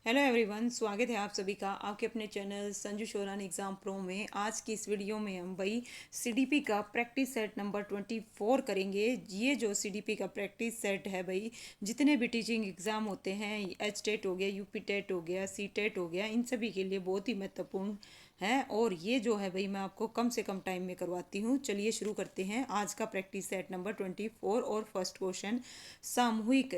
Hello everyone, स्वागत है आप सभी का आपके अपने channel Sanju Sheoran exam pro में। आज की इस वीडियो में हम भाई सीडीपी का प्रैक्टिस सेट नंबर 24 करेंगे। ये जो सीडीपी का प्रैक्टिस सेट है भाई, जितने भी टीचिंग एग्ज़ाम होते हैं, एच टेट हो गया, यूपी टेट हो गया, सी टेट हो गया, इन सभी के लिए बहुत ही महत्वपूर्ण है। और ये जो है भाई मैं आपको कम से कम टाइम में करवाती हूँ। चलिए शुरू करते हैं आज का प्रैक्टिस सेट नंबर 24। और फर्स्ट क्वेश्चन, सामूहिक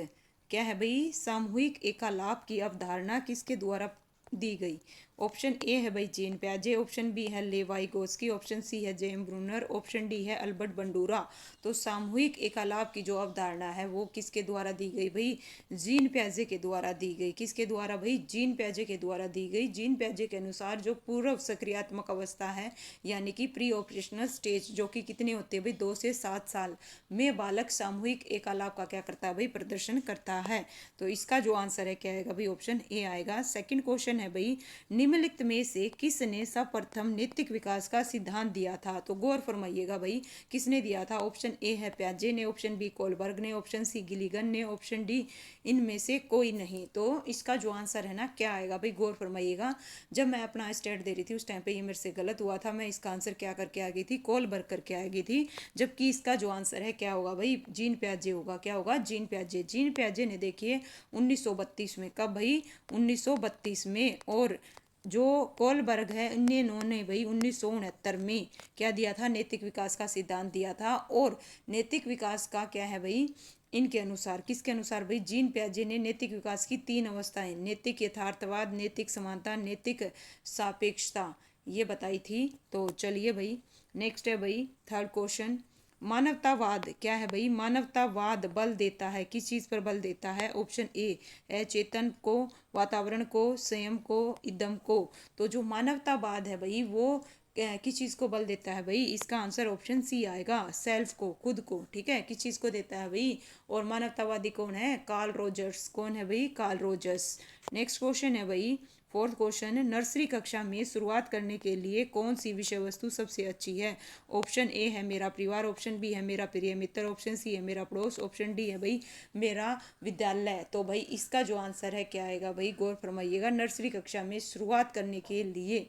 क्या है भाई, सामूहिक एकालाप की अवधारणा किसके द्वारा दी गई। ऑप्शन ए है भाई जीन प्याजे, ऑप्शन बी है लेवाइगोस्की, ऑप्शन सी है जेम ब्रूनर, ऑप्शन डी है अल्बर्ट बंडूरा। तो सामूहिक एकालाप की जो अवधारणा है वो किसके द्वारा दी गई भाई, जीन प्याजे के द्वारा दी गई। किसके द्वारा भाई, जीन प्याजे के द्वारा दी गई। जीन प्याजे के अनुसार जो पूर्व सक्रियात्मक अवस्था है यानी कि प्री ऑपरेशनल स्टेज, जो कि कितने होते हैं भाई, 2 से 7 साल में बालक सामूहिक एकालाप का क्या करता है भाई, प्रदर्शन करता है। तो इसका जो आंसर है क्या आएगा भाई, ऑप्शन ए आएगा। सेकंड क्वेश्चन है भाई, निम्नलिखित में से किसने सर्वप्रथम नैतिक विकास का सिद्धांत दिया था। तो गौर फरमाइएगा भाई, किसने दिया था। ऑप्शन ए है प्याजे ने, ऑप्शन बी कोलबर्ग ने, ऑप्शन सी गिलिगन ने, ऑप्शन डी इनमें से कोई नहीं। तो इसका जो आंसर है ना क्या आएगा भाई, गौर फरमाइएगा। जब मैं अपना स्टेट दे रही थी उस टाइम पे ये मेरे से गलत हुआ था। मैं इसका आंसर क्या करके आ गई थी, कोलबर्ग करके आ गई थी। जबकि इसका जो आंसर है क्या होगा भाई, जीन प्याजे होगा। क्या होगा, जीन प्याजे। जीन प्याजे ने देखिए 1932 में, कब भाई, 1932 में। और जो कोलबर्ग है इन्होंने भाई 1969 में क्या दिया था, नैतिक विकास का सिद्धांत दिया था। और नैतिक विकास का क्या है भाई, इनके अनुसार, किसके अनुसार भाई, जीन प्याजे ने नैतिक विकास की 3 अवस्थाएं, नैतिक यथार्थवाद, नैतिक समानता, नैतिक सापेक्षता, ये बताई थी। तो चलिए भाई, नेक्स्ट है भाई थर्ड क्वेश्चन, मानवतावाद क्या है भाई, मानवतावाद बल देता है, किस चीज़ पर बल देता है। ऑप्शन ए है चेतन को, वातावरण को, स्वयं को, इदम को। तो जो मानवतावाद है भाई वो किस चीज़ को बल देता है भाई, इसका आंसर ऑप्शन सी आएगा, सेल्फ को, खुद को। ठीक है, किस चीज़ को देता है भाई। और मानवतावादी कौन है, कार्ल रोजर्स। कौन है भाई, कार्ल रोजर्स। नेक्स्ट क्वेश्चन है भाई फोर्थ क्वेश्चन, नर्सरी कक्षा में शुरुआत करने के लिए कौन सी विषय वस्तु सबसे अच्छी है। ऑप्शन ए है मेरा परिवार, ऑप्शन बी है मेरा प्रिय मित्र, ऑप्शन सी है मेरा पड़ोस, ऑप्शन डी है भाई मेरा विद्यालय। तो भाई इसका जो आंसर है क्या आएगा भाई, गौर फरमाइएगा। नर्सरी कक्षा में शुरुआत करने के लिए,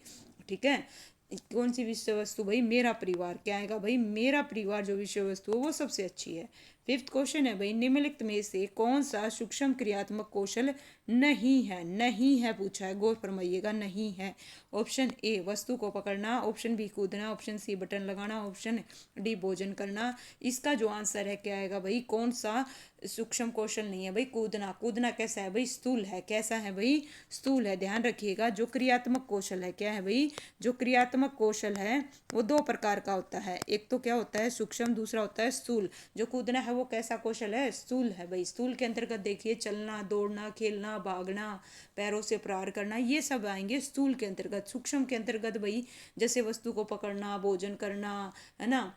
ठीक है, कौन सी विषय वस्तु भाई, मेरा परिवार। क्या आएगा भाई, मेरा परिवार जो विषय वस्तु है वो सबसे अच्छी है। फिफ्थ क्वेश्चन है भाई, निम्नलिखित में से कौन सा सूक्ष्म क्रियात्मक कौशल नहीं है, नहीं है पूछा है, गौर फरमाइएगा, नहीं है। ऑप्शन ए वस्तु को पकड़ना, ऑप्शन बी कूदना, ऑप्शन सी बटन लगाना, ऑप्शन डी भोजन करना। इसका जो आंसर है क्या आएगा भाई, कौन सा सूक्ष्म कौशल नहीं है भाई, कूदना। कूदना कैसा है भाई, स्थूल है। कैसा है भाई, स्थूल है। ध्यान रखिएगा, जो क्रियात्मक कौशल है, क्या है भाई, जो क्रियात्मक कौशल है वो 2 प्रकार का होता है। एक तो क्या होता है सूक्ष्म, दूसरा होता है स्थूल। जो कूदना है वो कैसा कौशल है, स्थूल है भाई। स्थूल के अंतर्गत देखिए चलना, दौड़ना, खेलना, भागना, पैरों से प्रहार करना, ये सब आएंगे स्थूल के अंतर्गत। सूक्ष्म के अंतर्गत भाई जैसे वस्तु को पकड़ना, भोजन करना, है ना,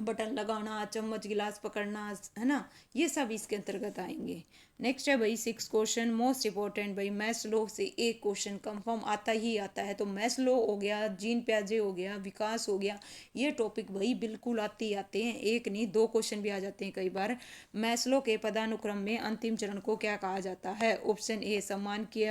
बटन लगाना, चम्मच गिलास पकड़ना, है ना, ये सब इसके अंतर्गत आएंगे। नेक्स्ट है भाई सिक्स क्वेश्चन, मोस्ट इंपॉर्टेंट भाई, मैस्लो से एक क्वेश्चन कंफर्म आता ही आता है। तो मैस्लो हो गया, जीन प्याजे हो गया, विकास हो गया, ये टॉपिक भाई बिल्कुल आते ही आते हैं। एक नहीं 2 क्वेश्चन भी आ जाते हैं कई बार। मैस्लो के पदानुक्रम में अंतिम चरण को क्या कहा जाता है। ऑप्शन ए सम्मान की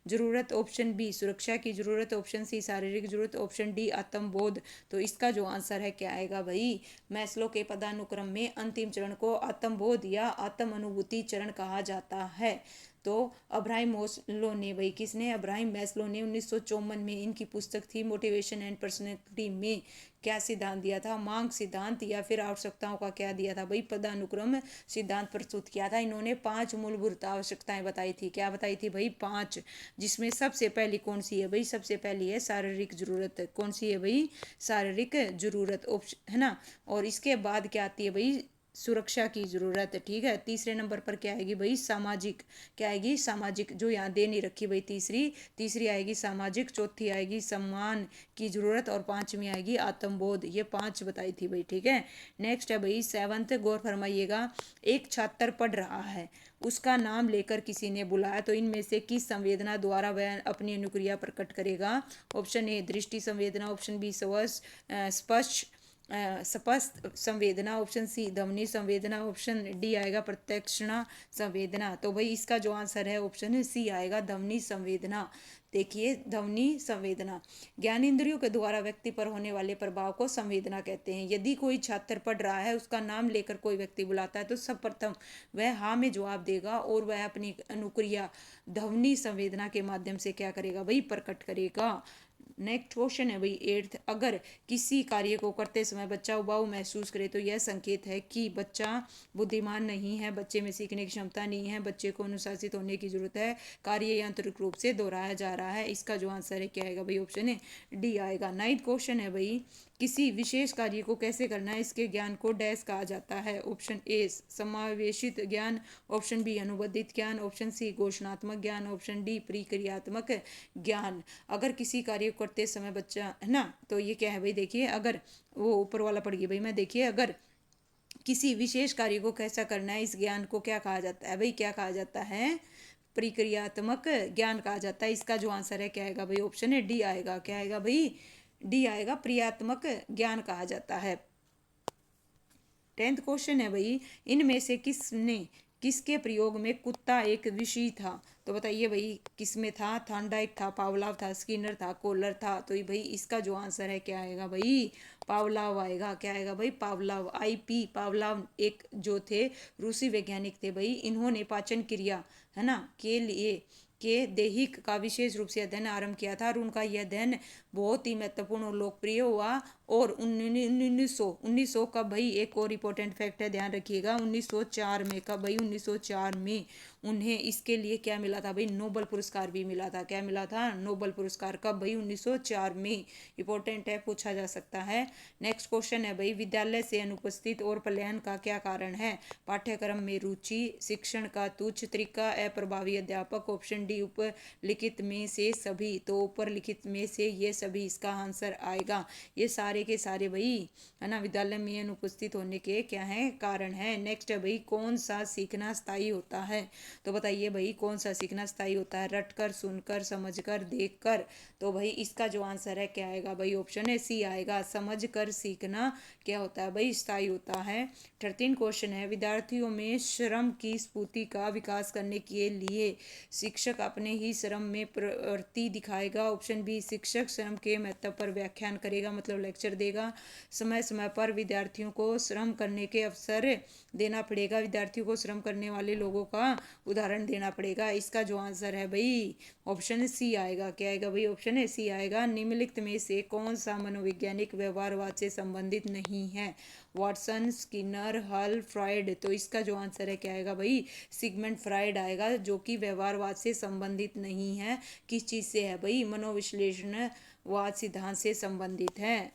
जरूरत, ऑप्शन बी सुरक्षा की जरूरत, ऑप्शन सी शारीरिक जरूरत, ऑप्शन डी आत्मबोध। तो इसका जो आंसर है क्या आएगा भाई, मैस्लो के पदानुक्रम में अंतिम चरण को आत्मबोध या आत्म अनुभूति चरण कहा जाता है। तो अब्राहिम मैस्लो ने भाई, किसने, अब्राहिम मैस्लो ने 1954 में, इनकी पुस्तक थी मोटिवेशन एंड पर्सनैलिटी में क्या सिद्धांत दिया था, मांग सिद्धांत या फिर आवश्यकताओं का क्या दिया था भाई, पदानुक्रम सिद्धांत प्रस्तुत किया था। इन्होंने 5 मूलभूत आवश्यकताएं बताई थी। क्या बताई थी भाई, 5। जिसमें सबसे पहली कौन सी है भाई, सबसे पहली है शारीरिक जरूरत। कौन सी है भाई, शारीरिक जरूरत, ऑप्शन है ना। और इसके बाद क्या आती है भाई, सुरक्षा की जरूरत। ठीक है, तीसरे नंबर पर क्या आएगी भाई, सामाजिक। क्या आएगी, सामाजिक, जो यहाँ दे नहीं रखी भाई, तीसरी तीसरी आएगी सामाजिक, चौथी आएगी सम्मान की जरूरत, और पांचवी आएगी आत्मबोध। ये 5 बताई थी भाई। ठीक है, नेक्स्ट है भाई सेवंथ, गौर फरमाइएगा। एक छात्र पढ़ रहा है, उसका नाम लेकर किसी ने बुलाया, तो इनमें से किस संवेदना द्वारा वह अपनी अनुक्रिया प्रकट करेगा। ऑप्शन ए दृष्टि संवेदना, ऑप्शन बी स्पर्श स्पष्ट संवेदना, ऑप्शन सी ध्वनि संवेदना, ऑप्शन डी आएगा प्रत्यक्षणा संवेदना। तो भाई इसका जो आंसर है ऑप्शन सी आएगा ध्वनि संवेदना। देखिए ध्वनि संवेदना, ज्ञान इंद्रियों के द्वारा व्यक्ति पर होने वाले प्रभाव को संवेदना कहते हैं। यदि कोई छात्र पढ़ रहा है, उसका नाम लेकर कोई व्यक्ति बुलाता है तो सर्वप्रथम वह हाँ में जवाब देगा और वह अपनी अनुक्रिया ध्वनि संवेदना के माध्यम से क्या करेगा भाई, प्रकट करेगा। नेक्स्ट क्वेश्चन है भाई एट्थ, अगर किसी कार्य को करते समय बच्चा उबाऊ महसूस करे तो यह संकेत है कि बच्चा बुद्धिमान नहीं है, बच्चे में सीखने की क्षमता नहीं है, बच्चे को अनुशासित होने की जरूरत है, कार्य यांत्रिक रूप से दोहराया जा रहा है। इसका जो आंसर है क्या आएगा भाई, ऑप्शन है डी आएगा। नाइन्थ क्वेश्चन है भाई, किसी विशेष कार्य को कैसे करना है इसके ज्ञान को डैश कहा जाता है। ऑप्शन ए समावेशित ज्ञान, ऑप्शन बी अनुबंधित ज्ञान, ऑप्शन सी घोषणात्मक ज्ञान, ऑप्शन डी प्रक्रियात्मक ज्ञान। अगर किसी कार्य को करते समय बच्चा है ना, तो ये क्या है भाई, देखिए अगर वो ऊपर वाला पढ़ गई भाई मैं, देखिए अगर किसी विशेष कार्य को कैसा करना है, इस ज्ञान को क्या कहा जाता है भाई, क्या कहा जाता है, प्रक्रियात्मक ज्ञान कहा जाता है। इसका जो आंसर है क्या आएगा भाई, ऑप्शन है डी आएगा। क्या आएगा भाई, डी आएगा, क्रियात्मक ज्ञान कहा जाता है। टेंथ क्वेश्चन है भाई, इनमें से किसके प्रयोग में कुत्ता एक विषय था। तो बताइए भाई किस में था, थॉर्नडाइक था, पावलाव था, स्किनर था, कोलर था। तो ये भाई इसका जो आंसर है क्या आएगा भाई, पावलाव आएगा। क्या आएगा भाई, पावलाव। IP पावलाव एक जो थे रूसी वैज्ञानिक थे भाई, इन्होंने पाचन क्रिया है ना के दैहिक का विशेष रूप से अध्ययन आरंभ किया था और उनका यह अध्ययन बहुत ही महत्वपूर्ण और लोकप्रिय हुआ। और 1900 का भाई एक और इम्पोर्टेंट फैक्ट है, ध्यान रखिएगा, 1904 में का भाई 1904 में उन्हें इसके लिए क्या मिला था भाई, नोबल पुरस्कार भी मिला था। क्या मिला था, नोबल पुरस्कार। कब भाई, 1904 में। इंपॉर्टेंट है, पूछा जा सकता है। नेक्स्ट क्वेश्चन है भाई, विद्यालय से अनुपस्थित और पलायन का क्या कारण है। पाठ्यक्रम में रुचि, शिक्षण का तुच्छ तरीका, अप्रभावी अध्यापक, ऑप्शन डी उपलिखित में से सभी। तो ऊपर लिखित में से ये सभी इसका आंसर आएगा। ये सारे के सारे भाई है ना विद्यालय में अनुपस्थित होने के क्या है, कारण है। नेक्स्ट है भाई, कौन सा सीखना स्थायी होता है। तो बताइए भाई कौन सा सीखना स्थायी होता है, रटकर, सुनकर, समझकर, देखकर। तो भाई इसका जो आंसर है क्या आएगा भाई, ऑप्शन है सी आएगा। समझकर सीखना क्या होता है भाई, स्थायी होता है। 13 क्वेश्चन है, विद्यार्थियों में श्रम की स्फूर्ति का विकास करने के लिए शिक्षक अपने ही श्रम में प्रवृत्ति दिखाएगा। ऑप्शन बी शिक्षक श्रम के महत्व पर व्याख्यान करेगा, मतलब लेक्चर देगा। समय समय पर विद्यार्थियों को श्रम करने के अवसर देना पड़ेगा, विद्यार्थियों को श्रम करने वाले लोगों का उदाहरण देना पड़ेगा। इसका जो आंसर है भाई ऑप्शन सी आएगा। क्या आएगा भाई, ऑप्शन है सी आएगा। निम्नलिखित में से कौन सा मनोवैज्ञानिक व्यवहारवाद से संबंधित नहीं है। वाटसन, स्किनर, हल, फ्रॉइड। तो इसका जो आंसर है क्या आएगा भाई, सिगमंड फ्रॉइड आएगा, जो कि व्यवहारवाद से संबंधित नहीं है। किस चीज से है भाई, मनोविश्लेषणवाद सिद्धांत से संबंधित है।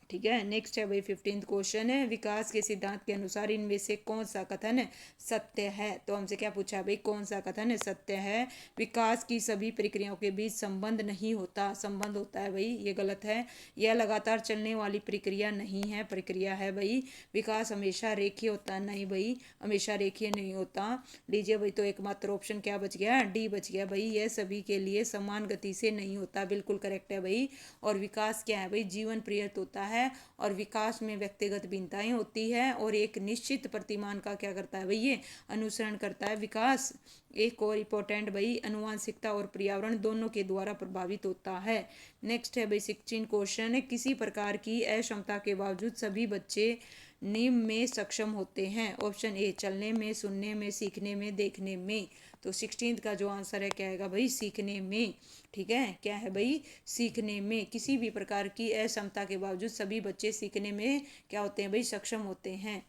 ठीक है। नेक्स्ट है भाई 15th क्वेश्चन है, विकास के सिद्धांत के अनुसार इनमें से कौन सा कथन सत्य है। तो हमसे क्या पूछा भाई, कौन सा कथन सत्य है। विकास की सभी प्रक्रियाओं के बीच संबंध नहीं होता, संबंध होता है भाई, ये गलत है। यह लगातार चलने वाली प्रक्रिया नहीं है, प्रक्रिया है भाई। विकास हमेशा रेखीय होता है, नहीं भाई हमेशा रेखीय नहीं होता। लीजिए भाई, तो एकमात्र ऑप्शन क्या बच गया, डी बच गया भाई। यह सभी के लिए समान गति से नहीं होता, बिल्कुल करेक्ट है भाई। और विकास क्या है भाई, जीवन पर्यंत होता है। और विकास में व्यक्तिगत भिन्नताएं होती है और एक निश्चित प्रतिमान का क्या करता है भाई, ये अनुसरण करता है विकास। एक और इम्पोर्टेंट भाई, अनुवांशिकता और पर्यावरण दोनों के द्वारा प्रभावित होता है। नेक्स्ट है भाई 16 क्वेश्चन है, किसी प्रकार की अक्षमता के बावजूद सभी बच्चे निम्न में सक्षम होते हैं। ऑप्शन ए चलने में, सुनने में, सीखने में, देखने में। तो 16 का जो आंसर है क्या आएगा भाई, सीखने में। ठीक है, क्या है भाई, सीखने में। किसी भी प्रकार की अक्षमता के बावजूद सभी बच्चे सीखने में क्या होते हैं भाई, सक्षम होते हैं।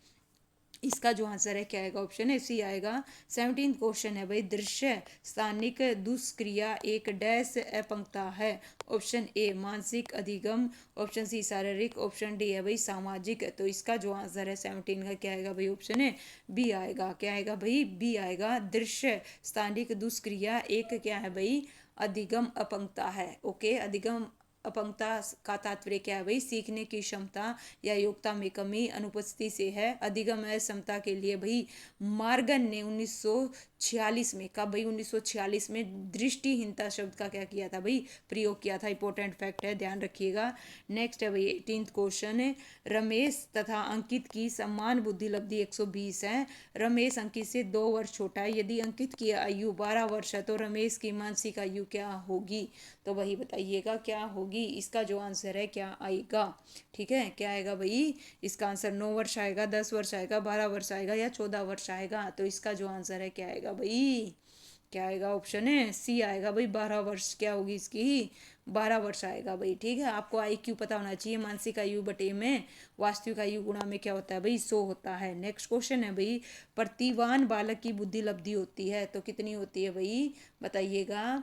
इसका जो आंसर है क्या आएगा, ऑप्शन है सी आएगा। 17 क्वेश्चन है भाई, दृश्य स्थानिक दुष्क्रिया एक डैश अपंगता है। ऑप्शन ए मानसिक अधिगम, ऑप्शन सी शारीरिक, ऑप्शन डी है भाई सामाजिक। तो इसका जो आंसर है 17 का क्या आएगा भाई, ऑप्शन है बी आएगा। क्या आएगा भाई, बी आएगा। दृश्य स्थानिक दुष्क्रिया एक क्या है भाई, अधिगम अपंगता है। ओके, अधिगम अपंगता का तात्पर्य क्या है भाई, सीखने की क्षमता या योग्यता में कमी अनुपस्थिति से है। अधिगम क्षमता के लिए भाई मार्गन ने 1946 में, कब भाई 1946 में दृष्टिहीनता शब्द का क्या किया था भाई, प्रयोग किया था। इंपॉर्टेंट फैक्ट है, ध्यान रखिएगा। नेक्स्ट है भाई 18th क्वेश्चन है, रमेश तथा अंकित की समान बुद्धि लब्धि 120 है। रमेश अंकित से 2 वर्ष छोटा है। यदि अंकित की आयु 12 वर्ष है तो रमेश की मानसिक आयु क्या होगी, तो वही बताइएगा क्या होगी। इसका जो आंसर है क्या आएगा, ठीक है, क्या आएगा भाई, इसका आंसर 9 वर्ष आएगा, 10 वर्ष आएगा, 12 वर्ष आएगा या 14 वर्ष आएगा। तो इसका जो आंसर है क्या आएगा भाई, क्या आएगा, ऑप्शन है सी आएगा भाई, 12 वर्ष क्या होगी इसकी, 12 वर्ष आएगा भाई, ठीक है। आपको IQ पता होना चाहिए, मानसिक आयु बटे में वास्तविक आयु गुणा में क्या होता है भाई, 100 होता है। नेक्स्ट क्वेश्चन है भाई, प्रतिवान बालक की बुद्धि लब्धि होती है तो कितनी होती है भाई, बताइएगा।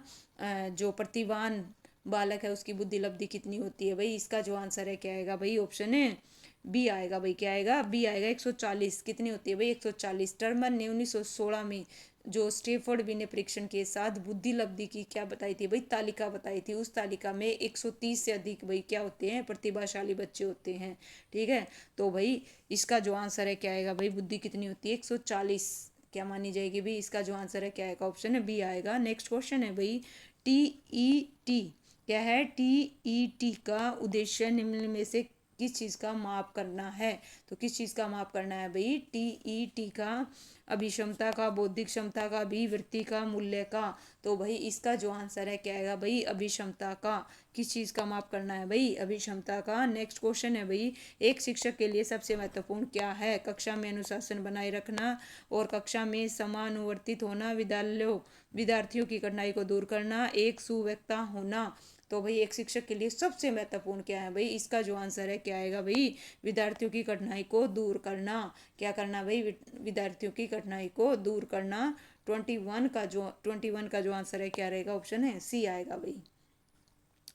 जो प्रतिवान बालक है उसकी बुद्धि लब्धि कितनी होती है भाई, इसका जो आंसर है क्या आएगा भाई, ऑप्शन है बी आएगा भाई, क्या आएगा, बी आएगा, 140। कितनी होती है भाई, 140। टर्मन ने 1916 में जो स्टेफर्ड बिने परीक्षण के साथ बुद्धि लब्धि की क्या बताई थी भाई, तालिका बताई थी। उस तालिका में 130 से अधिक भाई क्या होते हैं, प्रतिभाशाली बच्चे होते हैं, ठीक है। तो भाई इसका जो आंसर है क्या आएगा भाई, बुद्धि कितनी होती है, 140 क्या मानी जाएगी भाई, इसका जो आंसर है क्या आएगा, ऑप्शन है बी आएगा। नेक्स्ट क्वेश्चन है भाई, TET क्या है, TET का उद्देश्य निम्न में से किस चीज़ का माप करना है, तो किस चीज़ का माप करना है भाई, TET का अभिक्षमता का, बौद्धिक क्षमता का, अभिवृत्ति का, मूल्य का। तो भाई इसका जो आंसर है क्या आएगा भाई, अभिक्षमता का। किस चीज़ का माप करना है भाई, अभिक्षमता का। नेक्स्ट क्वेश्चन है भाई, एक शिक्षक के लिए सबसे महत्वपूर्ण क्या है, कक्षा में अनुशासन बनाए रखना और कक्षा में समानुवर्तित होना, विद्यार्थियों की कठिनाई को दूर करना, एक सुव्यक्ता होना। तो भाई एक शिक्षक के लिए सबसे महत्वपूर्ण क्या है भाई, इसका जो आंसर है क्या आएगा भाई, विद्यार्थियों की कठिनाई को दूर करना। क्या करना भाई, विद्यार्थियों की कठिनाई को दूर करना। 21 का जो आंसर है क्या रहेगा, ऑप्शन है सी आएगा भाई,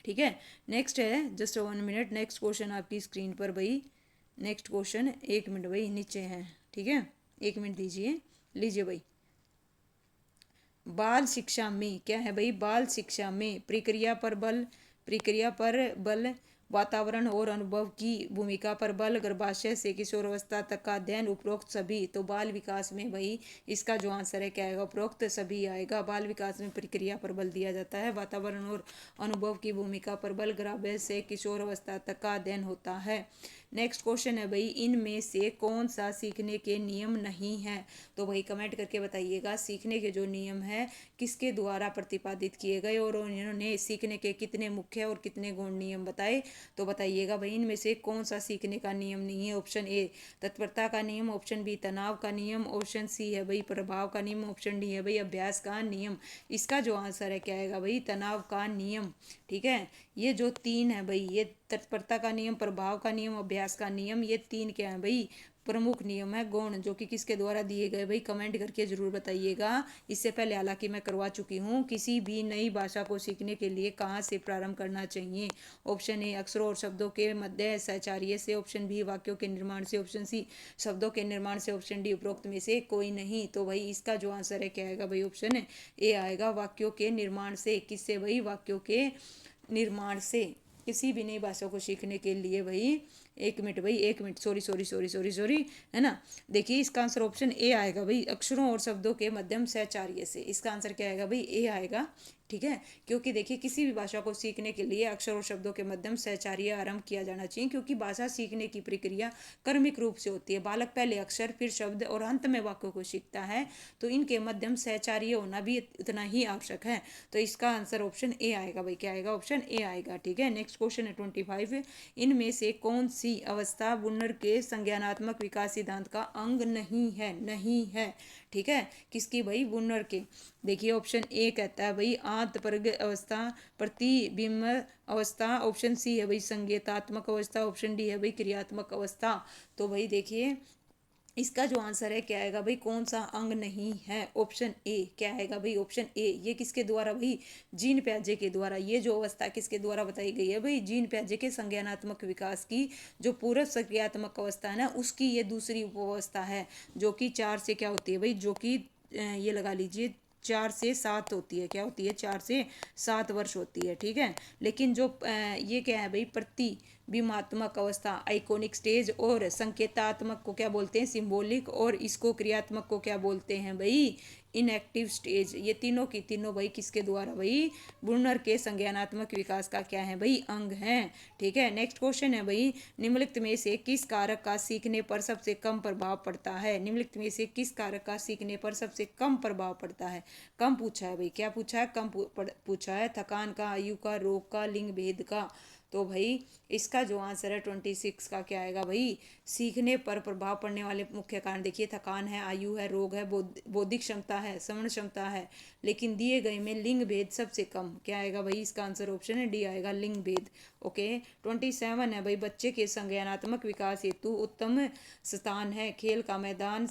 ठीक है। नेक्स्ट है, जस्ट 1 मिनट, नेक्स्ट क्वेश्चन आपकी स्क्रीन पर भाई। नेक्स्ट क्वेश्चन 1 मिनट भाई नीचे है, ठीक है, 1 मिनट दीजिए, लीजिए भाई। बाल शिक्षा में क्या है भाई, बाल शिक्षा में प्रक्रिया पर बल, वातावरण और अनुभव की भूमिका पर बल, गर्भाशय से किशोरावस्था तक का अध्ययन, उपरोक्त सभी। तो बाल विकास में भाई इसका जो आंसर है क्या आएगा, उपरोक्त सभी आएगा। बाल विकास में प्रक्रिया पर बल दिया जाता है, वातावरण और अनुभव की भूमिका पर बल, गर्भाशय से किशोरावस्था तक का अध्ययन होता है। नेक्स्ट क्वेश्चन है भाई, इनमें से कौन सा सीखने के नियम नहीं है, तो भाई कमेंट करके बताइएगा सीखने के जो नियम है किसके द्वारा प्रतिपादित किए गए और इन्होंने सीखने के कितने मुख्य और कितने गौण नियम बताए। तो बताइएगा भाई इनमें से कौन सा सीखने का नियम नहीं है। ऑप्शन ए तत्परता का नियम, ऑप्शन बी तनाव का नियम, ऑप्शन सी है भाई प्रभाव का नियम, ऑप्शन डी है भाई अभ्यास का नियम। इसका जो आंसर है क्या आएगा भाई, तनाव का नियम, ठीक है। ये जो 3 है भाई, ये तत्परता का नियम, प्रभाव का नियम, अभ्यास का नियम, ये 3 क्या है भाई, प्रमुख नियम है गौण, जो कि किसके द्वारा दिए गए भाई, कमेंट करके जरूर बताइएगा। इससे पहले हालांकि मैं करवा चुकी हूँ। किसी भी नई भाषा को सीखने के लिए कहाँ से प्रारंभ करना चाहिए, ऑप्शन ए अक्षरों और शब्दों के मध्य सहचार्य से, ऑप्शन बी वाक्यों के निर्माण से, ऑप्शन सी शब्दों के निर्माण से, ऑप्शन डी उपरोक्त में से कोई नहीं। तो भाई इसका जो आंसर है क्या आएगा भाई, ऑप्शन ए आएगा, वाक्यों के निर्माण से। किससे भाई, वाक्यों के निर्माण से। किसी भी नई भाषा को सीखने के लिए भाई 1 मिनट भाई, 1 मिनट, सॉरी है ना। देखिए इसका आंसर ऑप्शन ए आएगा भाई, अक्षरों और शब्दों के मध्यम सहचार्य से। इसका आंसर क्या आएगा भाई, ए आएगा, ठीक है। क्योंकि देखिए किसी भी भाषा को सीखने के लिए अक्षर और शब्दों के मध्यम सहचार्य आरंभ किया जाना चाहिए, क्योंकि भाषा सीखने की प्रक्रिया क्रमिक रूप से होती है। बालक पहले अक्षर, फिर शब्द और अंत में वाक्यों को सीखता है, तो इनके मध्यम सहचार्य होना भी उतना ही आवश्यक है। तो इसका आंसर ऑप्शन ए आएगा भाई, क्या आएगा, ऑप्शन ए आएगा, ठीक है। नेक्स्ट क्वेश्चन है 25, इनमें से कौन सी अवस्था बुनर के संज्ञानात्मक विकास सिद्धांत का अंग नहीं है, ठीक है। किसकी भाई, बुनर के। देखिए ऑप्शन ए कहता है भाई आंतपरग अवस्था, प्रतिबिंब अवस्था, ऑप्शन सी है भाई संकेतात्मक अवस्था, ऑप्शन डी है भाई क्रियात्मक अवस्था। तो भाई देखिए इसका जो आंसर है क्या आएगा भाई, कौन सा अंग नहीं है, ऑप्शन ए क्या आएगा भाई, ऑप्शन ए। ये किसके द्वारा भाई, जीन प्याजे के द्वारा। ये जो अवस्था किसके द्वारा बताई गई है भाई, जीन प्याजे के संज्ञानात्मक विकास की जो पूर्व सक्रियात्मक अवस्था है ना, उसकी ये दूसरी उपावस्था है, जो कि 4 से क्या होती है भाई, जो कि ये लगा लीजिए 4 से 7 होती है। क्या होती है, 4 से 7 वर्ष होती है, ठीक है। लेकिन जो ये क्या है भाई, व्यूहात्मक अवस्था आइकोनिक स्टेज, और संकेतात्मक को क्या बोलते हैं, सिंबॉलिक, और इसको क्रियात्मक को क्या बोलते हैं भाई, इनएक्टिव स्टेज। ये तीनों की तीनों भाई किसके द्वारा भाई, ब्रूनर के संज्ञानात्मक विकास का क्या है भाई, अंग हैं। ठीक है, नेक्स्ट क्वेश्चन है भाई, निम्नलिखित में से किस कारक का सीखने पर सबसे कम प्रभाव पड़ता है। निम्नलिखित में से किस कारक का सीखने पर सबसे कम प्रभाव पड़ता है। कम पूछा है भाई, क्या पूछा है, कम पूछा है, थकान का, आयु का, रोग का, लिंग भेद का। तो भाई इसका जो आंसर है 26 का क्या आएगा भाई, सीखने पर प्रभाव पड़ने वाले मुख्य कारण देखिए, थकान है, आयु है, रोग है, बौद्धिक क्षमता है, श्रवण क्षमता है, लेकिन दिए गए में लिंग भेद सबसे कम, क्या आएगा भाई, इसका आंसर ऑप्शन है डी आएगा, लिंग भेद। ओके, 27 है भाई, बच्चे के संज्ञानात्मक विकास हेतु उत्तम स्थान है खेल का मैदान,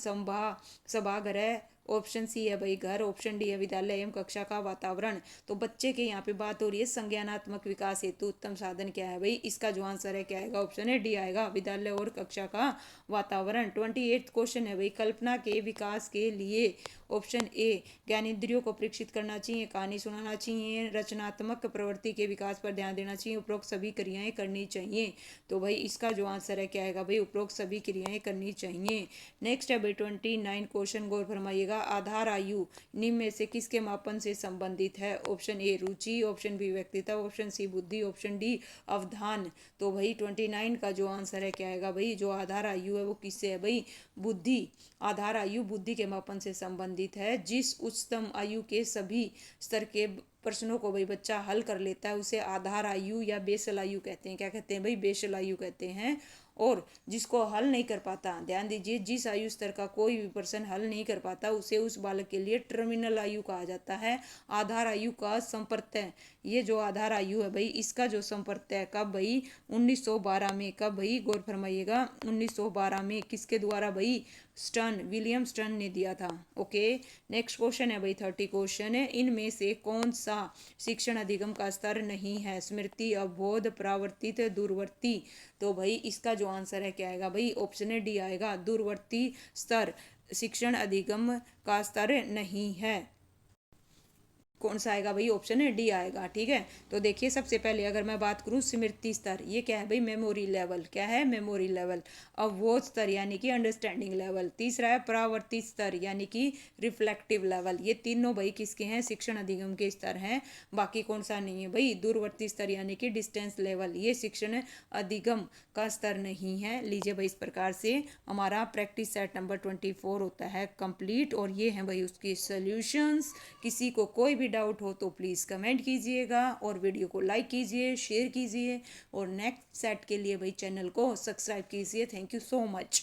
सभागृह, ऑप्शन सी है भाई घर, ऑप्शन डी है विद्यालय एवं कक्षा का वातावरण। तो बच्चे के यहाँ पे बात हो रही है संज्ञानात्मक विकास हेतु उत्तम साधन क्या है भाई, इसका जो आंसर है क्या आएगा, ऑप्शन है डी आएगा, विद्यालय और कक्षा का वातावरण। 28 क्वेश्चन है भाई, कल्पना के विकास के लिए ऑप्शन ए ज्ञानेंद्रियों को परीक्षित करना चाहिए, कहानी सुनाना चाहिए, रचनात्मक प्रवृत्ति के विकास पर ध्यान देना चाहिए, उपरोक्त सभी क्रियाएं करनी चाहिए। तो भाई इसका जो आंसर है क्या आएगा भाई, उपरोक्त सभी क्रियाएं करनी चाहिए। नेक्स्ट है भाई 29 क्वेश्चन, गौर फरमाइएगा, आधार आयु निम्न में से किसके मापन से संबंधित है। ऑप्शन ए रुचि, ऑप्शन बी व्यक्तित्व, ऑप्शन सी बुद्धि, ऑप्शन डी अवधान। तो भाई 29 का जो आंसर है क्या आएगा भाई, जो आधार आयु है वो किससे है भाई, बुद्धि। आधार आयु बुद्धि के मापन से संबंधित है। जिस उच्चतम आयु के सभी स्तर के प्रश्नों को भाई बच्चा हल कर लेता है उसे आधार आयु या बेसल आयु कहते हैं। क्या कहते हैं भाई, बेसल आयु कहते हैं। और जिसको हल नहीं कर पाता, ध्यान दीजिए, जिस आयु स्तर का कोई भी पर्सन हल नहीं कर पाता उसे उस बालक के लिए टर्मिनल आयु कहा जाता है। आधार आयु का संप्रत्यय, ये जो आधार आयु है भाई इसका जो संप्रत्यय कब भाई, 1912 में, कब भाई, गौर फरमाइएगा, 1912 में किसके द्वारा भाई, विलियम स्टर्न ने दिया था। ओके, नेक्स्ट क्वेश्चन है भाई 30 क्वेश्चन है, इनमें से कौन सा शिक्षण अधिगम का स्तर नहीं है, स्मृति, अवबोध, प्रावर्तित, दूरवर्ती। तो भाई इसका जो आंसर है क्या आएगा भाई, ऑप्शन है डी आएगा, दूरवर्ती स्तर शिक्षण अधिगम का स्तर नहीं है। कौन सा आएगा भाई, ऑप्शन है डी आएगा। ठीक है, तो देखिए सबसे पहले अगर मैं बात करूं स्मृति स्तर, ये क्या है भाई, मेमोरी लेवल, क्या है, मेमोरी लेवल। अवबोध स्तर यानी कि अंडरस्टैंडिंग लेवल। तीसरा है प्रावर्तित स्तर यानी कि रिफ्लेक्टिव लेवल। ये तीनों भाई किसके हैं, शिक्षण अधिगम के स्तर हैं, बाकी कौन सा नहीं है भाई। दूरवर्ती स्तर यानी कि डिस्टेंस लेवल, ये शिक्षण अधिगम का स्तर नहीं है। लीजिए भाई, इस प्रकार से हमारा प्रैक्टिस सेट नंबर 24 होता है कंप्लीट, और ये हैं भाई उसकी सॉल्यूशंस। किसी को कोई भी डाउट हो तो प्लीज़ कमेंट कीजिएगा, और वीडियो को लाइक कीजिए, शेयर कीजिए, और नेक्स्ट सेट के लिए भाई चैनल को सब्सक्राइब कीजिए। Thank you so much.